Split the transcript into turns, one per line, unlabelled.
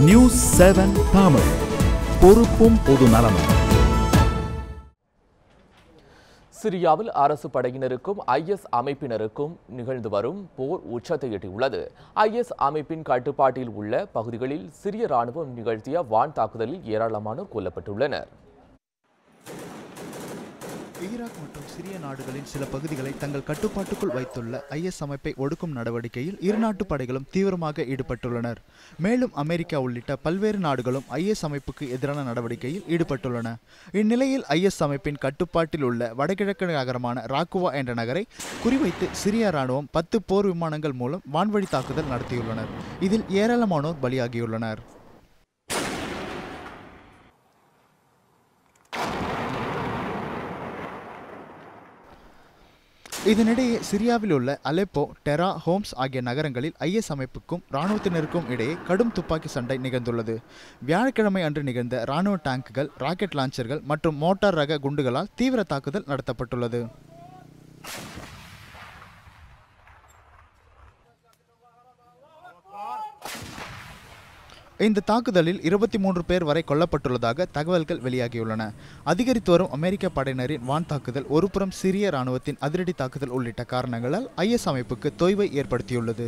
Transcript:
News 7 Tamil, பொறுப்பும் பொது நலமும்.
சிரியாவில் அரசு படையினருக்கும் IS அமைப்பினருக்கும் நிகழ்ந்து வரும் போர் உச்சத்தை எட்டியுள்ளது. IS அமைப்பின் கட்டுப்பாட்டில் உள்ள பகுதிகளில் சிரிய ராணுவம் நிகழ்த்திய வான் தாக்குதலில் ஏராளமானோர் கொல்லப்பட்டுள்ளனர்.
ஈராக் மற்றும் சிரிய நாடுகளின் சில பகுதிகளை தங்கள் கட்டுப்பாட்டுக்குள் வைத்துள்ள IS அமைப்பை ஒடுக்கும் நடவடிக்கையில் இரு நாட்டு படைகளும் தீவிரமாக ஈடுபட்டுள்ளனர். மேலும் அமெரிக்கா உள்ளிட்ட பல்வேறு நாடுகளும் IS அமைப்புக்கு எதிரான நடவடிக்கையில் ஈடுபட்டுள்ளன. இந்நிலையில் IS அமைப்பின் கட்டுப்பாட்டில் உள்ள வடகிழக்கு நகரமான ராக்குவா என்ற நகரை குறிவைத்து சிரிய ராணுவம் 10 போர் விமானங்கள் மூலம் வான்வழி தாக்குதல் நடத்தியுள்ளனர். இதில் ஏராளமானோர் பலியாகியுள்ளனர். இதனிடையே சிரியாவில் உள்ள அலெப்போ, டெரா, ஹோம்ஸ் ஆகிய நகரங்களில் IS அமைப்புக்கும் இராணுவத்தினருக்கும் இடையே கடும் துப்பாக்கி சண்டை நிகழ்ந்துள்ளது. வியாழக்கிழமை அன்று நிகழ்ந்த இராணுவ டேங்குகள், ராக்கெட் லான்ச்சர்கள் மற்றும் மோட்டார் ரக குண்டுகளால் தீவிர தாக்குதல் நடத்தப்பட்டுள்ளது. இந்த தாக்குதலில் 23 பேர் வரை கொல்லப்பட்டுள்ளதாக தகவல்கள் வெளியாகியுள்ளன. அதிகரித்து வரும் அமெரிக்க படையினரின் வான் தாக்குதல் ஒருபுறம் சிரிய இராணுவத்தின் அதிரடி தாக்குதல் உள்ளிட்ட காரணங்களால் IS அமைப்புக்கு தொய்வை ஏற்படுத்தியுள்ளது.